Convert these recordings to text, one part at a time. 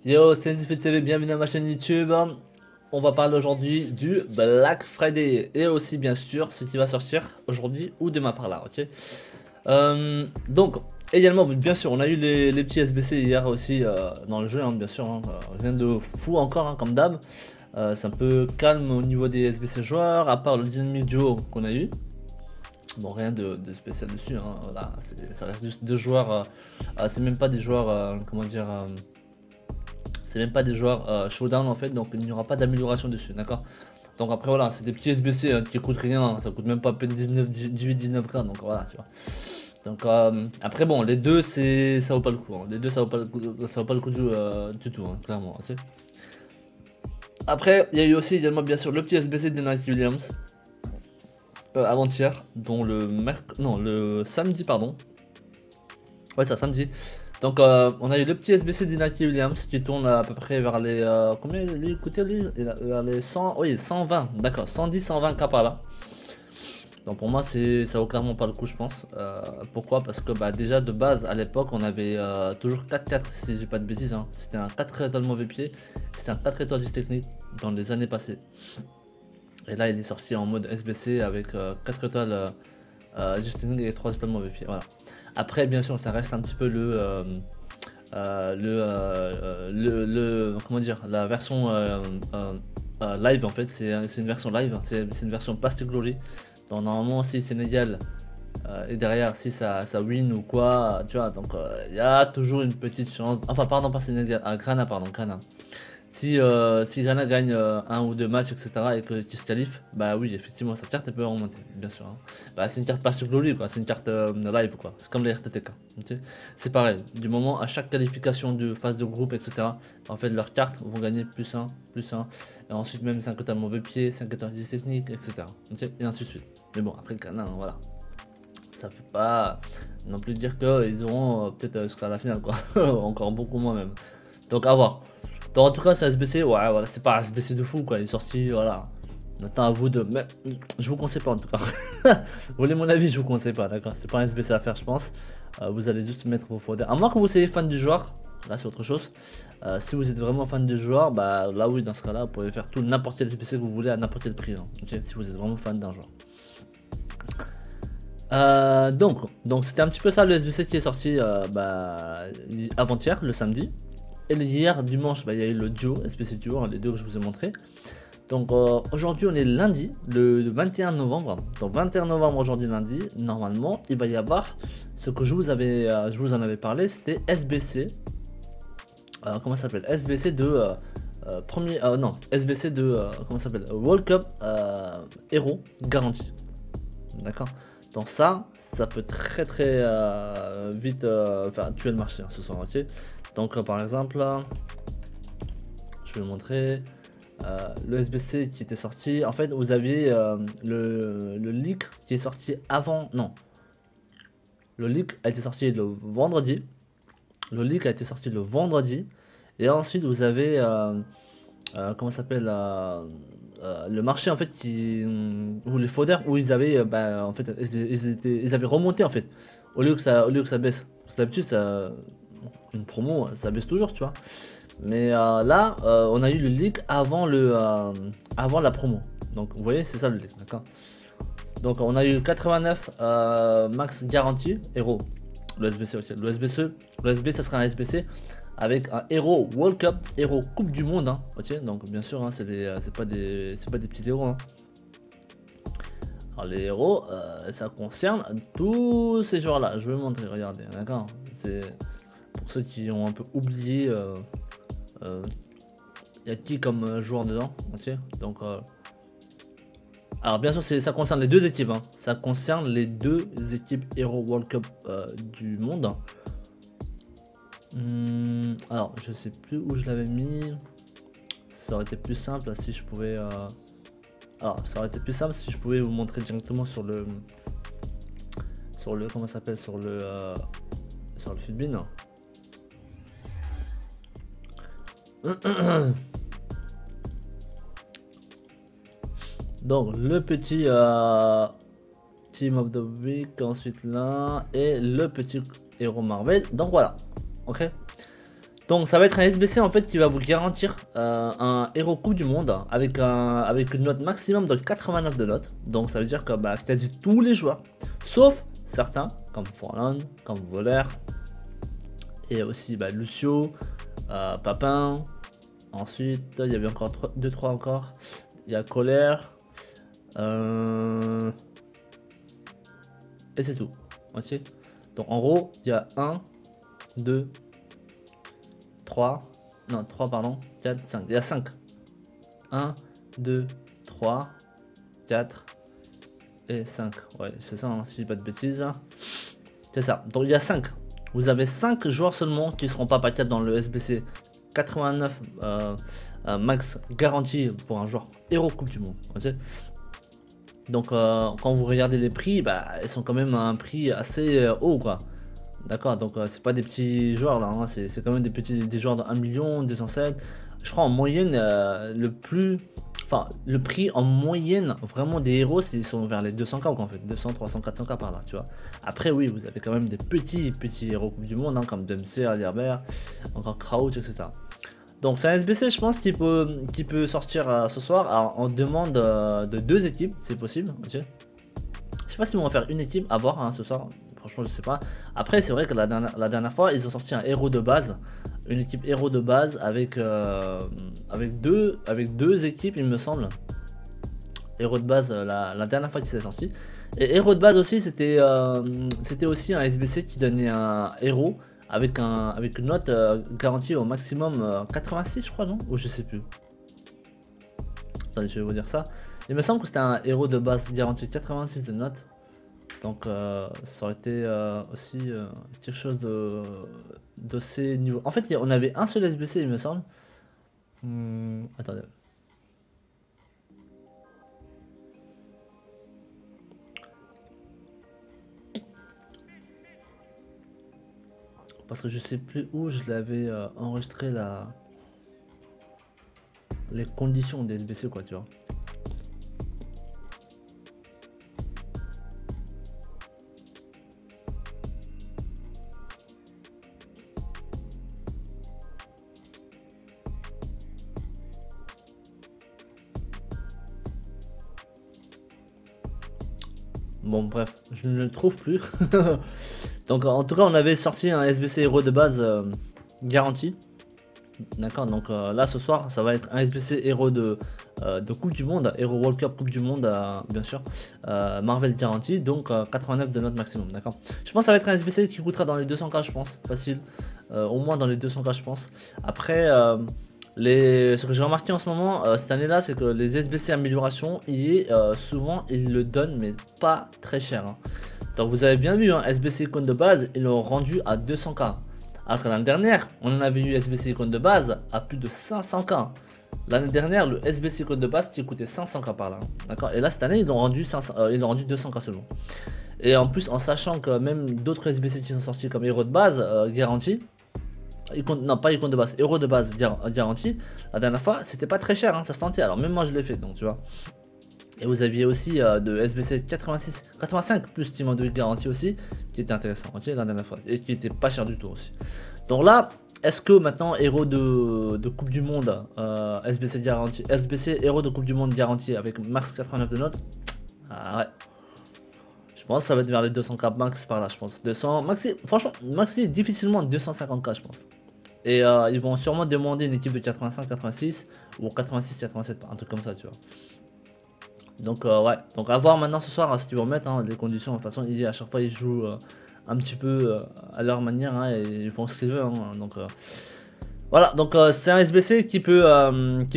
Yo, c'est TV, bienvenue à ma chaîne YouTube. On va parler aujourd'hui du Black Friday et aussi bien sûr ce qui va sortir aujourd'hui ou demain par là, ok. Donc également bien sûr on a eu les petits SBC hier aussi dans le jeu, hein, bien sûr, hein, rien de fou encore, hein, comme d'hab. C'est un peu calme au niveau des SBC joueurs, à part le Dynamic Duo qu'on a eu. Bon, rien de spécial dessus, hein, voilà, ça reste juste deux joueurs, c'est même pas des joueurs, comment dire, c'est même pas des joueurs showdown en fait, donc il n'y aura pas d'amélioration dessus, d'accord. Donc après voilà, c'est des petits SBC qui coûtent rien, hein, ça coûte même pas à peine 18-19K, donc voilà, tu vois. Donc après bon, les deux ça vaut pas le coup, hein. Les deux ça vaut pas le coup, ça vaut pas le coup du tout, hein, clairement, tu sais. Après, il y a eu aussi également bien sûr le petit SBC de Nike Williams avant-hier, dont le samedi, pardon. Ouais, c'est samedi. Donc on a eu le petit SBC d'Inaki Williams qui tourne à peu près vers les combien il coûtait lui, vers les 100, oui 120, d'accord, 110-120K par là. Donc pour moi ça vaut clairement pas le coup, je pense. Pourquoi? Parce que bah, déjà de base à l'époque on avait toujours 4-4 si j'ai pas de bêtises, hein. C'était un 4 étoiles mauvais pied, c'était un 4 étoiles 10 technique dans les années passées. Et là il est sorti en mode SBC avec 4 étoiles 10 technique et 3 étoiles mauvais pied, voilà. Après, bien sûr, ça reste un petit peu comment dire, la version live en fait. C'est une version live, c'est une version plastic glory. Donc normalement, si Sénégal et derrière, si ça win ou quoi, tu vois, donc il y a toujours une petite chance. Enfin, pardon, pas Sénégal, Grana, pardon, Grana. Si Ghana gagne un ou deux matchs, etc., et qu'il se qualifie, bah oui, effectivement, sa carte elle peut remonter, bien sûr, hein. Bah, c'est une carte pas sur Glory, quoi, c'est une carte live, quoi. C'est comme les RTTK. Okay, c'est pareil, du moment à chaque qualification de phase de groupe, etc., en fait, leurs cartes vont gagner plus 1, et ensuite même 5 étoiles mauvais pied, 5 étoiles 10 techniques, etc. Okay, et ainsi de suite. Mais bon, après Ghana, hein, voilà. Ça fait pas non plus dire qu'ils auront peut-être jusqu'à la finale, quoi. Encore beaucoup moins même. Donc à voir. Donc en tout cas, c'est SBC, ouais, voilà, c'est pas SBC de fou quoi, il est sorti, voilà. Maintenant à vous de. Mais je vous conseille pas en tout cas. Vous voulez mon avis, je vous conseille pas, d'accord. C'est pas un SBC à faire, je pense. Vous allez juste mettre vos foders. À moins que vous soyez fan du joueur, là c'est autre chose. Si vous êtes vraiment fan du joueur, bah là oui, dans ce cas-là, vous pouvez faire tout n'importe quel SBC que vous voulez à n'importe quel prix, hein, okay, si vous êtes vraiment fan d'un joueur. Donc c'était un petit peu ça le SBC qui est sorti avant-hier, le samedi. Et hier, dimanche, bah, il y a eu le duo, SBC duo, hein, les deux que je vous ai montré. Donc aujourd'hui on est lundi, le 21 novembre. Donc 21 novembre aujourd'hui lundi, normalement il va y avoir ce que je vous en avais parlé, c'était SBC. Comment ça s'appelle? SBC de non, SBC de comment ça s'appelle? World Cup Hero garantie. D'accord. Donc ça peut très vite tuer le marché, hein, ce soir, ok. Donc par exemple là, je vais vous montrer le SBC qui était sorti. En fait vous aviez le leak qui est sorti avant, non. Le leak a été sorti le vendredi. Le leak a été sorti le vendredi. Et ensuite vous avez comment ça s'appelle le marché en fait où les foders où ils avaient en fait ils avaient remonté en fait au lieu que ça baisse. Parce que d'habitude une promo ça baisse toujours, tu vois. Mais là on a eu le leak avant la promo. Donc vous voyez, c'est ça le leak, d'accord. Donc on a eu 89 max garantie héros. Le SBC, ok. Le SB ça sera un SBC avec un héros World Cup, héros Coupe du Monde, hein, ok. Donc bien sûr, hein, c'est pas des petits héros, hein. Alors les héros, ça concerne tous ces joueurs-là. Je vais vous montrer, regardez, d'accord. C'est pour ceux qui ont un peu oublié. Il y a qui comme joueur dedans, ok. Donc alors bien sûr ça concerne les deux équipes, hein. Ça concerne les deux équipes héros World Cup du monde. Alors je sais plus où je l'avais mis. Ça aurait été plus simple si je pouvais alors ça aurait été plus simple si je pouvais vous montrer directement sur le comment ça s'appelle, sur le Futbin. Donc le petit Team of the Week, ensuite là, et le petit héros Marvel. Donc voilà, ok. Donc ça va être un SBC en fait qui va vous garantir un héros coupe du monde avec une note maximum de 89 de notes. Donc ça veut dire que bah, quasi tous les joueurs, sauf certains comme Forlan, comme Voler, et aussi bah, Lucio, Papin. Ensuite il y avait encore 2-3 encore. Il y a Colère. Et c'est tout. Ok. Donc en gros il y a 1, 2, 3, non 3 pardon, 4, 5, il y a 5. 1, 2, 3, 4 et 5. Ouais, c'est ça, hein, si je dis pas de bêtises. C'est ça, donc il y a 5. Vous avez 5 joueurs seulement qui seront pas patables dans le SBC 89 max garanti pour un joueur héros coupe du monde. Okay. Donc quand vous regardez les prix, bah, ils sont quand même à un prix assez haut quoi. D'accord, donc c'est pas des petits joueurs là, hein, c'est quand même des joueurs de 1 million, 207. Je crois en moyenne, le prix en moyenne vraiment des héros, ils sont vers les 200k en fait, 200, 300, 400k par là, tu vois. Après oui, vous avez quand même des petits héros coupe du monde, hein, comme Dempsey, Alierbert, encore Crouch, etc. Donc c'est un SBC, je pense, qui peut sortir ce soir. Alors, on demande de 2 équipes, c'est possible, ok. Je sais pas s'ils vont faire une équipe à voir hein, ce soir. Franchement, je sais pas. Après, c'est vrai que la dernière fois, ils ont sorti un héros de base. Une équipe héros de base avec deux équipes, il me semble. Héros de base, la dernière fois qu'il s'est sorti. Et héros de base aussi, c'était aussi un SBC qui donnait un héros avec une note garantie au maximum 86, je crois, non? Ou je sais plus. Attendez, je vais vous dire ça. Il me semble que c'était un héros de base garanti 86 de notes. Donc ça aurait été aussi quelque chose de ces niveaux. En fait, on avait un seul SBC, il me semble. Attendez. Parce que je sais plus où je l'avais enregistré les conditions des SBC quoi, tu vois. Bon bref, je ne le trouve plus. Donc en tout cas on avait sorti un SBC héros de base garanti. D'accord, donc là ce soir ça va être un SBC héros de Coupe du Monde, héros World Cup Coupe du Monde bien sûr, Marvel garanti, donc 89 de note maximum, d'accord. Je pense que ça va être un SBC qui coûtera dans les 200k je pense, facile, au moins dans les 200k je pense. Après ce que j'ai remarqué en ce moment cette année là, c'est que les SBC amélioration souvent ils le donnent mais pas très cher hein. Donc vous avez bien vu hein, SBC icône de base ils l'ont rendu à 200k. Alors que l'année dernière, on en avait eu SBC icône de base à plus de 500k. L'année dernière, le SBC icône de base qui coûtait 500k par là. D'accord. Et là, cette année, ils ont rendu 200k seulement. Et en plus, en sachant que même d'autres SBC qui sont sortis comme héros de base garanti, non pas icône de base, héros de base garanti, la dernière fois, c'était pas très cher, hein, ça se tentait. Alors même moi, je l'ai fait, donc tu vois. Et vous aviez aussi de SBC 85 plus Team of the Week garanti aussi, qui était intéressant, ok, la dernière fois, et qui était pas cher du tout aussi. Donc là, est-ce que maintenant héros de Coupe du Monde, SBC garanti, SBC héros de Coupe du Monde garanti avec max 89 de notes, ah ouais. Je pense que ça va être vers les 200k max par là, je pense. 200, maxi, franchement, maxi difficilement 250k, je pense. Et ils vont sûrement demander une équipe de 85-86 ou 86-87, un truc comme ça, tu vois. Donc ouais, donc à voir maintenant ce soir hein, ce qu'ils vont mettre, hein, les conditions. De toute façon, à chaque fois ils jouent un petit peu à leur manière hein, et ils font ce qu'ils veulent. Hein, donc voilà, donc c'est un SBC qui peut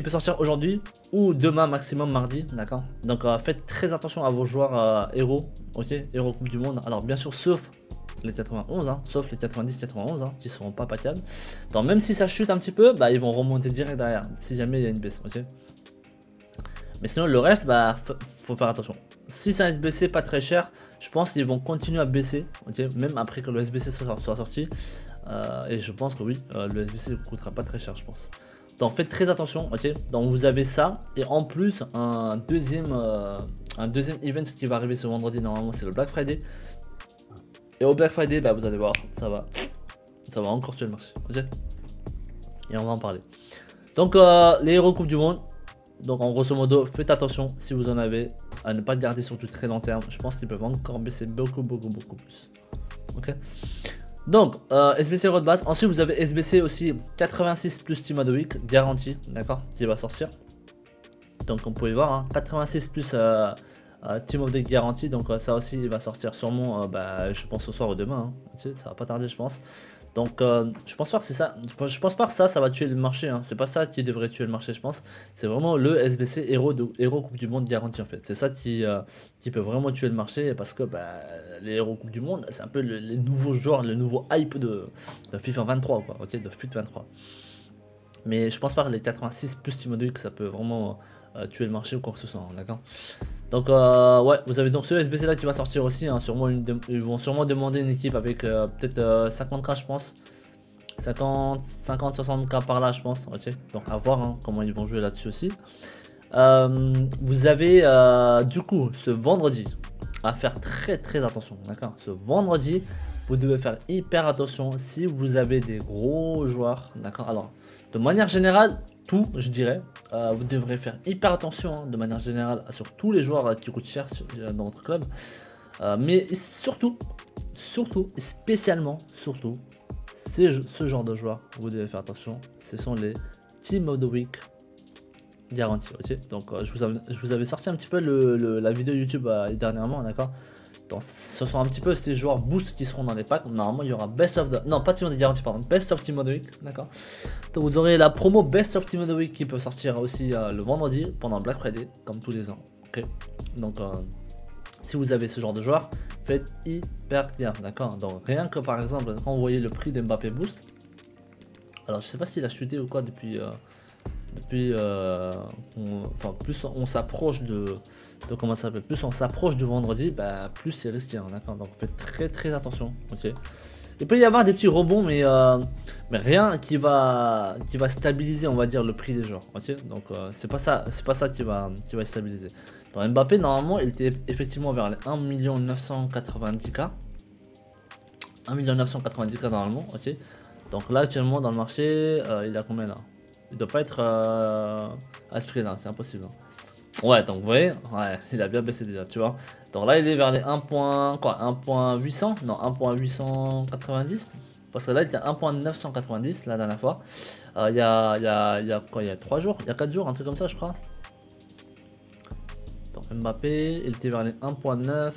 sortir aujourd'hui ou demain maximum mardi, d'accord. Donc faites très attention à vos joueurs héros, ok, héros Coupe du Monde. Alors bien sûr, sauf les 91, hein, sauf les 90-91 hein, qui seront pas patables. Donc même si ça chute un petit peu, bah ils vont remonter direct derrière si jamais il y a une baisse, ok. Mais sinon le reste, bah faut faire attention. Si c'est un SBC pas très cher, je pense qu'ils vont continuer à baisser, okay, même après que le SBC soit sorti. Et je pense que oui, le SBC ne coûtera pas très cher, je pense. Donc faites très attention, ok. Donc vous avez ça et en plus un deuxième event qui va arriver ce vendredi normalement, c'est le Black Friday. Et au Black Friday, bah vous allez voir, ça va encore tuer le marché, ok. et on va en parler. Donc les héros Coupe du Monde, donc en grosso modo, faites attention si vous en avez, à ne pas le garder sur du très long terme. Je pense qu'ils peuvent encore baisser beaucoup plus. Ok. Donc SBC héros de base. Ensuite vous avez SBC aussi 86 plus Team of the Week garanti, d'accord, qui va sortir. Donc on peut y voir, hein, 86 plus Team of the Week garanti. Donc ça aussi il va sortir sûrement, je pense ce soir ou demain. Hein. Ça va pas tarder je pense. Donc je pense pas que c'est ça. Je pense pas que ça va tuer le marché. Hein. C'est pas ça qui devrait tuer le marché, je pense. C'est vraiment le SBC héros Coupe du Monde garanti en fait. C'est ça qui peut vraiment tuer le marché parce que les héros Coupe du Monde, c'est un peu les nouveaux joueurs, le nouveau hype de FIFA 23 quoi, ok, de FUT 23. Mais je pense pas que les 86 plus Team of the Week ça peut vraiment tuer le marché ou quoi que ce soit, hein, d'accord. Donc ouais, vous avez donc ce SBC là qui va sortir aussi, hein, sûrement ils vont sûrement demander une équipe avec peut-être 50k je pense, 50-60k par là je pense, ok, donc à voir hein, comment ils vont jouer là-dessus aussi. Vous avez du coup ce vendredi à faire très attention, d'accord, ce vendredi vous devez faire hyper attention si vous avez des gros joueurs, d'accord. Alors de manière générale, tout, je dirais, vous devrez faire hyper attention hein, de manière générale sur tous les joueurs qui coûtent cher dans votre club, mais surtout, spécialement, ce genre de joueurs, vous devez faire attention, ce sont les Team of the Week garantis, ok. Donc je vous avais sorti un petit peu la vidéo YouTube dernièrement, d'accord. Donc ce sont un petit peu ces joueurs boost qui seront dans les packs. Normalement il y aura Best of the... Non pas Team of the Guarantee, pardon, Best of Team of the Week, d'accord. Donc vous aurez la promo Best of Team of the Week qui peut sortir aussi le vendredi pendant Black Friday, comme tous les ans, ok. Donc si vous avez ce genre de joueurs, faites hyper gaffe, d'accord. Donc rien que par exemple quand vous voyez le prix d'Mbappé Boost, alors je sais pas s'il a chuté ou quoi depuis plus on s'approche de comment ça s'appelle, plus on s'approche du vendredi, plus c'est risqué, hein, d'accord. Donc faites très attention, ok. Il peut y avoir des petits rebonds, mais rien qui va stabiliser, on va dire, le prix des joueurs, ok. Donc c'est pas ça qui va stabiliser. Dans Mbappé normalement il était effectivement vers les 1 990K, 1 990K normalement, ok. Donc là actuellement dans le marché il a combien là? Il doit pas être à ce prix là, c'est impossible. Ouais, donc vous voyez, ouais, il a bien baissé déjà, tu vois. Donc là il est vers les 1.800, non 1.890, parce que là il était à 1.990 la dernière fois. Il y a quoi, il y a 3 jours, il y a 4 jours, un truc comme ça je crois. Donc Mbappé, il était vers les 1.9.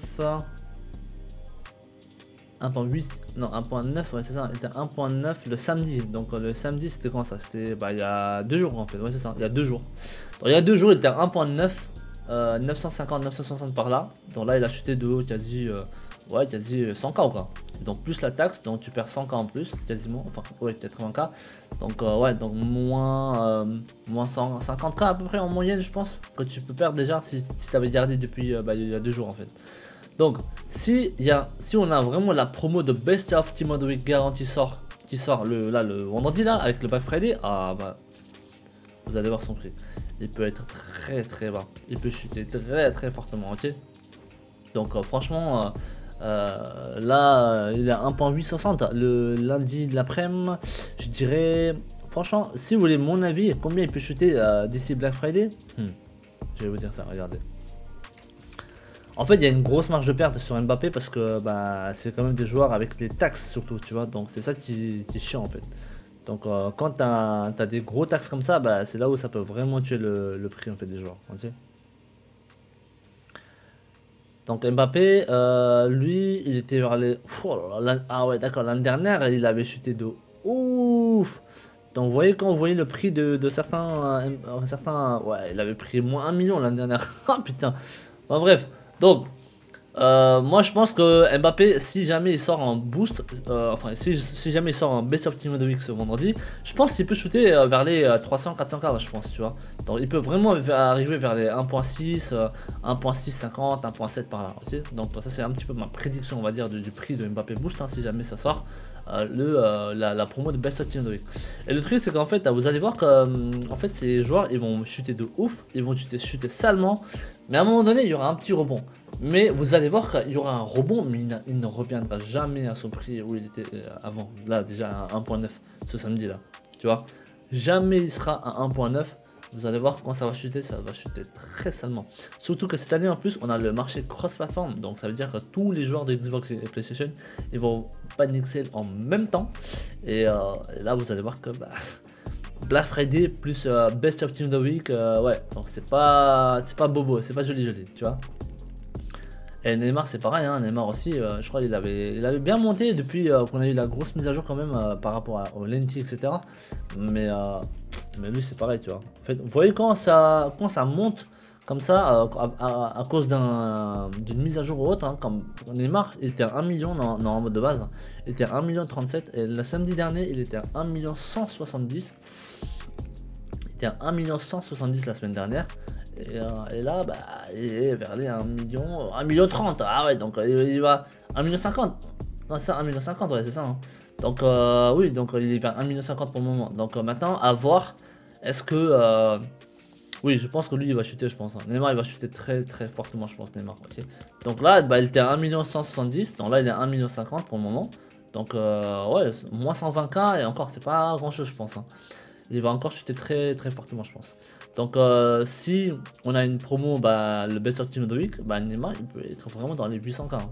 1.8, non 1.9, ouais c'est ça, il était 1.9 le samedi. Donc le samedi c'était quand ça? C'était il y a 2 jours en fait, ouais c'est ça, il y a 2 jours. Donc il y a 2 jours il était à 1.9, 950, 960 par là. Donc là il a chuté de haut quasi 100k quoi. Donc plus la taxe, donc tu perds 100k en plus quasiment, enfin ouais peut-être 80k. Donc ouais, donc moins 150k à peu près en moyenne je pense que tu peux perdre déjà si tu avais gardé depuis il y a 2 jours en fait. Donc si on a vraiment la promo de Best of Team of the Week garantie qui sort le vendredi là avec le Black Friday, vous allez voir son prix. Il peut être très bas, il peut chuter très fortement, ok. Donc franchement là il est à 1.860 le lundi de l'après-midi, je dirais. Franchement si vous voulez mon avis combien il peut chuter d'ici Black Friday, je vais vous dire ça, regardez. En fait, il y a une grosse marge de perte sur Mbappé parce que c'est quand même des joueurs avec les taxes surtout, tu vois. Donc c'est ça qui est chiant en fait. Donc quand t'as des gros taxes comme ça, c'est là où ça peut vraiment tuer le prix en fait des joueurs. Okay. Donc Mbappé, lui, il était vers les... ah ouais, d'accord, l'année dernière, il avait chuté de ouf. Donc vous voyez, quand vous voyez le prix de certains... ouais, il avait pris moins 1 million l'année dernière. Ah putain. Enfin, bref. Donc, moi je pense que Mbappé, si jamais il sort en boost, si jamais il sort en Best of Team of the Week ce vendredi, je pense qu'il peut shooter vers les 300-400k, je pense, tu vois. Donc il peut vraiment arriver vers les 1.6, 1.650, 1.7 par là aussi. Donc ça c'est un petit peu ma prédiction, on va dire, du prix de Mbappé boost, hein, si jamais ça sort. La promo de Best of Team of the Week. Et le truc c'est qu'en fait vous allez voir que en fait ces joueurs ils vont chuter de ouf, ils vont chuter salement, mais à un moment donné il y aura un petit rebond. Mais vous allez voir qu'il y aura un rebond, mais il ne reviendra jamais à son prix où il était avant. Là déjà à 1.9 ce samedi là, tu vois. jamais il sera à 1.9. Vous allez voir quand ça va chuter très salement. Surtout que cette année en plus, on a le marché cross-platform. Donc ça veut dire que tous les joueurs de Xbox et PlayStation, ils vont paniquer en même temps. Et là, vous allez voir que Black Friday plus Best of Team of the Week, ouais. Donc c'est pas bobo, c'est pas joli, tu vois. Et Neymar c'est pareil, hein, Neymar aussi, je crois qu'il avait bien monté depuis qu'on a eu la grosse mise à jour quand même par rapport au Lenti, etc. Mais lui c'est pareil, tu vois. En fait, vous voyez quand ça monte comme ça à cause d'une mise à jour ou autre, hein, comme Neymar, il était à 1 million en mode de base, il était à 1 million 37 et le samedi dernier il était à 1 million 170. Il était à 1 million 170 la semaine dernière. Et là, il est vers les 1 million 30. Ah ouais, donc il va 1 million 50. Non, c'est ça, 1 million 50, ouais, c'est ça. Hein. Donc, oui, donc il est vers 1 million 50 pour le moment. Donc, maintenant, à voir. Est-ce que. Oui, je pense que lui, il va chuter, je pense. Hein. Neymar, il va chuter très, très fortement, je pense, Neymar. Okay. Donc là, il était à 1 million 170. Donc là, il est à 1 million 50 pour le moment. Donc, ouais, moins 120K. Et encore, c'est pas grand chose, je pense. Hein. Il va encore chuter très, très fortement, je pense. Donc si on a une promo, le Best of Team of the Week, Neymar il peut être vraiment dans les 800K. Hein.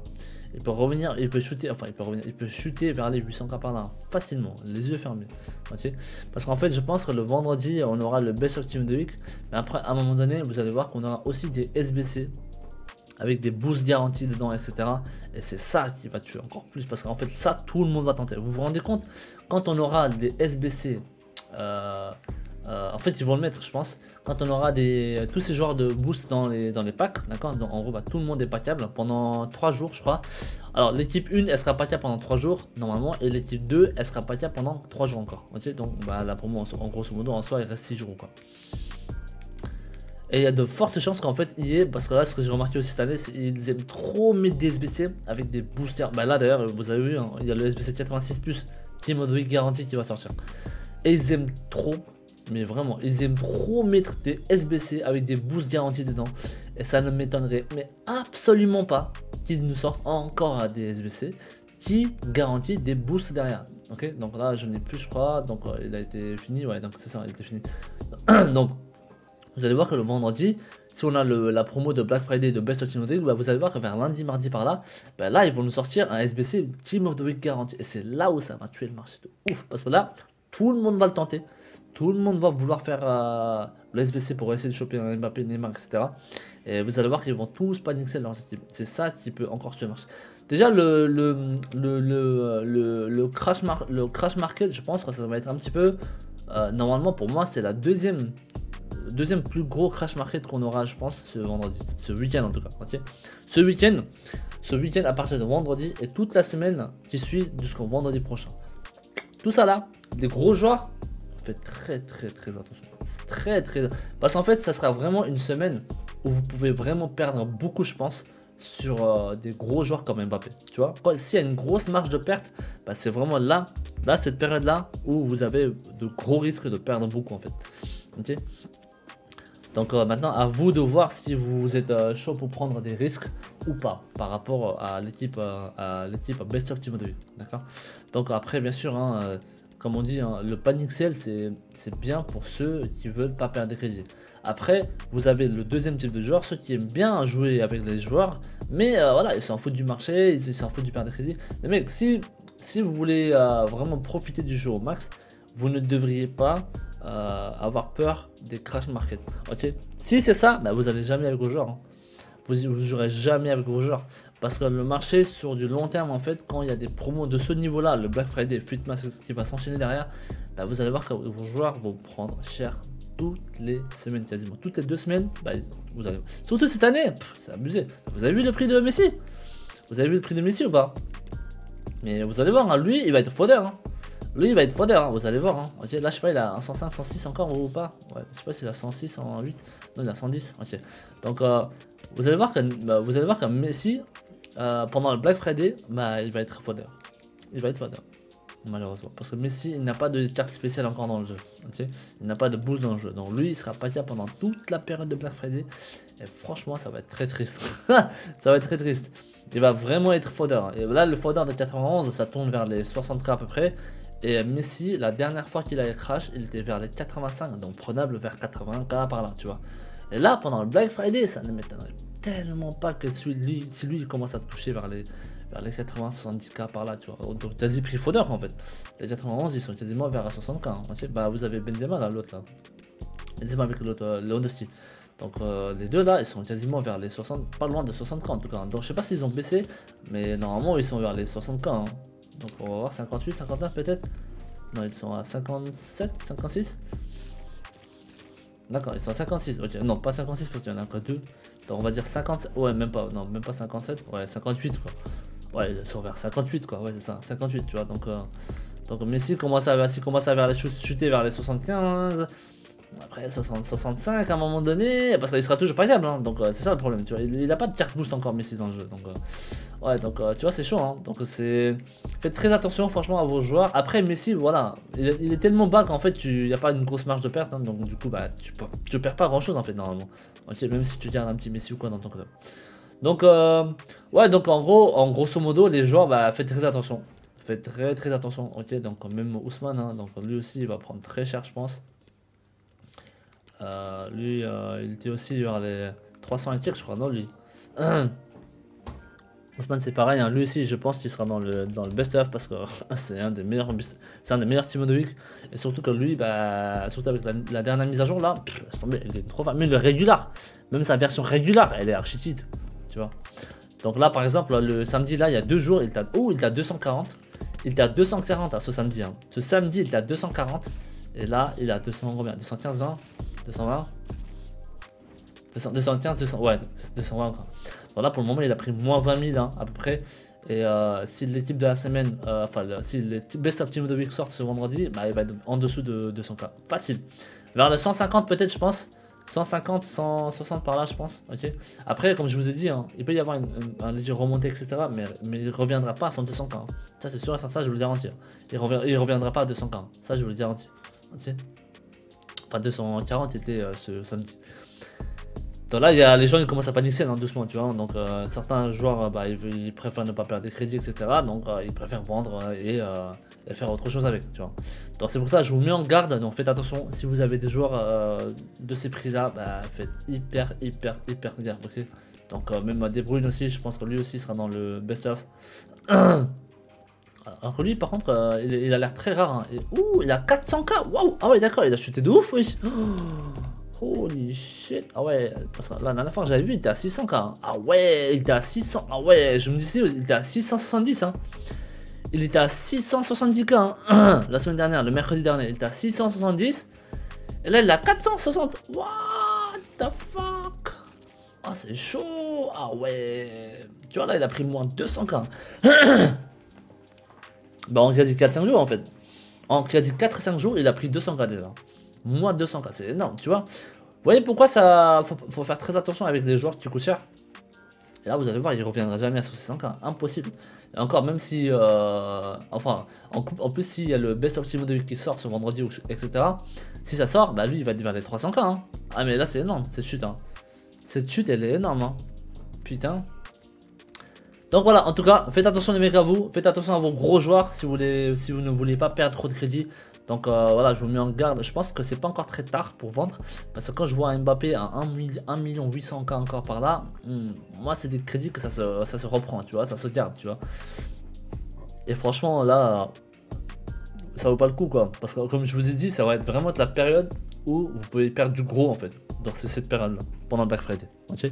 Il peut revenir, il peut chuter, enfin il peut chuter vers les 800K par là, facilement, les yeux fermés. Okay. Parce qu'en fait je pense que le vendredi on aura le Best of Team of the Week. Mais après à un moment donné vous allez voir qu'on aura aussi des SBC. Avec des boosts garantis dedans, etc. Et c'est ça qui va tuer encore plus. Parce qu'en fait ça tout le monde va tenter. Vous vous rendez compte, quand on aura des SBC... en fait ils vont le mettre je pense quand on aura tous ces joueurs de boost dans les packs, d'accord. En gros tout le monde est packable pendant 3 jours je crois. Alors l'équipe 1 elle sera packable pendant 3 jours normalement et l'équipe 2 elle sera packable pendant 3 jours encore. Ok, donc la promo en grosso modo en soi il reste 6 jours quoi. Et il y a de fortes chances qu'en fait EA, parce que là ce que j'ai remarqué aussi cette année, c'est qu'ils aiment trop mettre des SBC avec des boosters. Là d'ailleurs vous avez vu, hein, il y a le SBC 86 plus Team of the Week garanti qui va sortir. Et ils aiment trop, mais vraiment, ils aiment trop mettre des SBC avec des boosts garantis dedans. Et ça ne m'étonnerait mais absolument pas qu'ils nous sortent encore des SBC qui garantit des boosts derrière. Ok, donc là je n'ai plus je crois, donc il a été fini, ouais donc c'est ça, il était fini. Donc vous allez voir que le vendredi, si on a la promo de Black Friday de Best of Team of the Week, vous allez voir que vers lundi, mardi par là, là ils vont nous sortir un SBC Team of the Week garanti. Et c'est là où ça va tuer le marché de ouf. Parce que là, tout le monde va le tenter. Tout le monde va vouloir faire le SBC pour essayer de choper un Mbappé, Neymar, etc. Et vous allez voir qu'ils vont tous paniquer leurs équipes. C'est ça qui peut encore tuer le marché. Déjà, le crash market, je pense que ça va être un petit peu... normalement, pour moi, c'est la deuxième plus gros crash market qu'on aura, je pense, ce vendredi. Ce week-end, en tout cas. Okay, ce week-end, à partir de vendredi et toute la semaine qui suit jusqu'au vendredi prochain. Tout ça là, des gros joueurs, faites très attention. Parce qu'en fait, ça sera vraiment une semaine où vous pouvez vraiment perdre beaucoup, je pense, sur des gros joueurs comme Mbappé. Tu vois, s'il y a une grosse marge de perte, c'est vraiment là, cette période-là, où vous avez de gros risques de perdre beaucoup, en fait. Ok. Donc maintenant, à vous de voir si vous êtes chaud pour prendre des risques ou pas par rapport à l'équipe Best of Team of the Week, d'accord. Donc après, bien sûr, hein, comme on dit, hein, le panic sell, c'est bien pour ceux qui veulent pas perdre des crédits. Après, vous avez le deuxième type de joueurs, ceux qui aiment bien jouer avec les joueurs, mais voilà, ils s'en foutent du marché, ils s'en foutent du perdre des crédits. Les mecs, si vous voulez vraiment profiter du jeu au max, vous ne devriez pas avoir peur des crash market. Ok, si c'est ça, vous allez jamais avec vos joueurs. Hein. Vous jouerez jamais avec vos joueurs. Parce que le marché sur du long terme, en fait, quand il y a des promos de ce niveau-là, le Black Friday, Fuitmas qui va s'enchaîner derrière, vous allez voir que vos joueurs vont prendre cher toutes les semaines quasiment. Toutes les 2 semaines, vous allez... Surtout cette année, c'est abusé. Vous avez vu le prix de Messi? Vous avez vu le prix de Messi ou pas? Mais vous allez voir, hein, lui, il va être fodder. Hein. Lui, il va être fodder, hein, vous allez voir. Hein. Okay, là, je sais pas, il a un 105, 106 encore ou pas? Ouais, je sais pas s'il a 106, 108. Non, il a 110. Ok. Donc, vous allez voir que Messi, pendant le Black Friday, il va être fodder. Il va être fodder. Malheureusement. Parce que Messi, il n'a pas de carte spéciale encore dans le jeu. Okay, il n'a pas de boost dans le jeu. Donc, lui, il sera pas capable pendant toute la période de Black Friday. Et franchement, ça va être très triste. Ça va être très triste. Il va vraiment être fodder. Et là, le fodder de 91, ça tourne vers les 60K à peu près. Et Messi, la dernière fois qu'il a crash, il était vers les 85, donc prenable vers 80K par là, tu vois. Et là, pendant le Black Friday, ça ne m'étonnerait tellement pas que si lui il commence à toucher vers les 80-70K par là, tu vois. Donc quasi prix faudeur en fait. Les 91, ils sont quasiment vers 60K. Hein. Bah vous avez Benzema là, l'autre là. Benzema avec l'autre, Lewandowski. Donc les deux là, ils sont quasiment vers les 60, pas loin de 60K en tout cas. Donc je sais pas s'ils ont baissé, mais normalement ils sont vers les 60K. Hein. Donc on va voir 58, 59 peut-être. Non, ils sont à 57, 56. D'accord, ils sont à 56. Ok, non, pas 56 parce qu'il y en a que deux. Donc on va dire 50. Ouais, même pas. Non, même pas 57. Ouais, 58 quoi. Ouais, ils sont vers 58 quoi. Ouais, c'est ça, 58, tu vois. Donc Messi commence à chuter vers les 75. Après 60, 65 à un moment donné, parce qu'il sera toujours pas fiable, hein, donc c'est ça le problème, tu vois, il a pas de carte boost encore Messi dans le jeu, donc ouais, donc tu vois c'est chaud, hein, donc faites très attention franchement à vos joueurs. Après Messi, voilà, il est tellement bas qu'en fait il n'y a pas une grosse marge de perte, hein, donc du coup bah tu perds pas grand chose en fait normalement, ok, même si tu gardes un petit Messi ou quoi dans ton club. Donc ouais, donc en grosso modo les joueurs, bah faites très attention, faites très attention, ok, donc même Ousmane, hein, donc lui aussi il va prendre très cher je pense. Lui, il était aussi vers les 300 et quelques, je crois, non, lui. Ousmane, c'est pareil, hein, lui aussi, je pense qu'il sera dans le best-of parce que c'est un des meilleurs Team de Week. Et surtout que lui, bah, surtout avec la dernière mise à jour là, il est trop fort. Mais le régular, même sa version régular, elle est archi cheat, tu vois. Donc là, par exemple, le samedi, là, il y a 2 jours, il était à 240. Il était à 240 à ce samedi. Hein. Ce samedi, il était à 240. Et là, il est à 200, combien 215, 20 220 215, 200, ouais, 220 encore. Donc là, pour le moment, il a pris moins 20 000 hein, à peu près. Et si l'équipe de la semaine, si les Best of Team of the Week sortent ce vendredi, bah, il va être en dessous de 200K. Facile. Vers le 150 peut-être, je pense. 150, 160 par là, je pense. Ok. Après, comme je vous ai dit, hein, il peut y avoir un léger remontée, etc. Mais il ne reviendra pas à son 200K. Hein. Ça, c'est sûr et ça, je vous le garantis. Il reviendra pas à 200K. Hein. Ça, je vous le garantis. Okay. Enfin 240 était ce samedi. Donc là il y a les gens ils commencent à paniquer hein, doucement tu vois. Donc certains joueurs bah, ils préfèrent ne pas perdre des crédits etc. Donc ils préfèrent vendre et faire autre chose avec tu vois. Donc c'est pour ça que je vous mets en garde. Donc faites attention si vous avez des joueurs de ces prix là, bah, faites hyper gaffe ok. Donc même De Bruyne aussi je pense que lui aussi sera dans le best of. Alors que lui, par contre, il a l'air très rare. Hein. Et, ouh, il a 400K. Waouh. Ah ouais, d'accord, il a chuté de ouf, oui. Oh, holy shit. Ah ouais, parce que la dernière fois que j'avais vu, il était à 600K. Hein. Ah ouais, il était à 600. Ah ouais, je me disais, il était à 670. Hein. Il était à 670K hein. La semaine dernière, le mercredi dernier. Il était à 670. Et là, il a 460. What the fuck. Ah, c'est chaud. Ah ouais. Tu vois, là, il a pris moins 200K. Bah en quasi 4-5 jours en fait. En quasi 4-5 jours, il a pris 200K déjà. Moins 200K, c'est énorme, tu vois. Vous voyez pourquoi ça faut faire très attention avec les joueurs qui coûtent cher. Et là, vous allez voir, il ne reviendra jamais à 600K. Impossible. Et encore, même si... enfin, en plus, s'il y a le Best of Team of the Week qui sort ce vendredi, etc. Si ça sort, bah lui, il va être vers les 300K. Hein. Ah mais là, c'est énorme, cette chute. Hein. Cette chute, elle est énorme. Hein. Putain. Donc voilà, en tout cas, faites attention les mecs à vous, faites attention à vos gros joueurs si vous ne voulez pas perdre trop de crédit. Donc voilà, je vous mets en garde. Je pense que c'est pas encore très tard pour vendre. Parce que quand je vois un Mbappé à 1 800K encore par là, moi c'est des crédits que ça se reprend, tu vois, ça se garde, tu vois. Et franchement là, ça vaut pas le coup quoi. Parce que comme je vous ai dit, ça va être vraiment la période où vous pouvez perdre du gros en fait. Donc c'est cette période là, pendant Black Friday. Ok.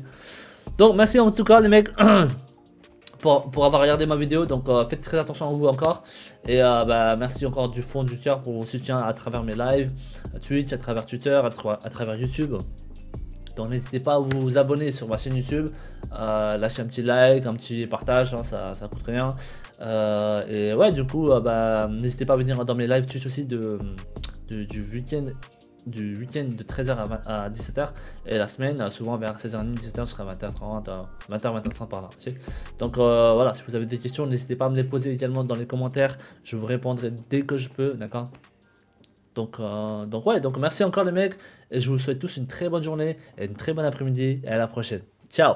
Donc merci en tout cas les mecs. Pour avoir regardé ma vidéo, donc faites très attention à vous encore. Et bah, merci encore du fond du cœur pour vos soutiens à travers mes lives, Twitch, à travers Twitter, à travers YouTube. Donc n'hésitez pas à vous abonner sur ma chaîne YouTube, lâcher un petit like, un petit partage, hein, ça coûte rien. Et ouais, du coup, bah, n'hésitez pas à venir dans mes lives Twitch aussi du week-end de 13h à 17h et la semaine souvent vers 16h30 17h jusqu'à 20h30 20h30 par là okay. Donc voilà, si vous avez des questions n'hésitez pas à me les poser également dans les commentaires, je vous répondrai dès que je peux, d'accord. Donc ouais, donc merci encore les mecs et je vous souhaite tous une très bonne journée et une très bonne après-midi et à la prochaine, ciao.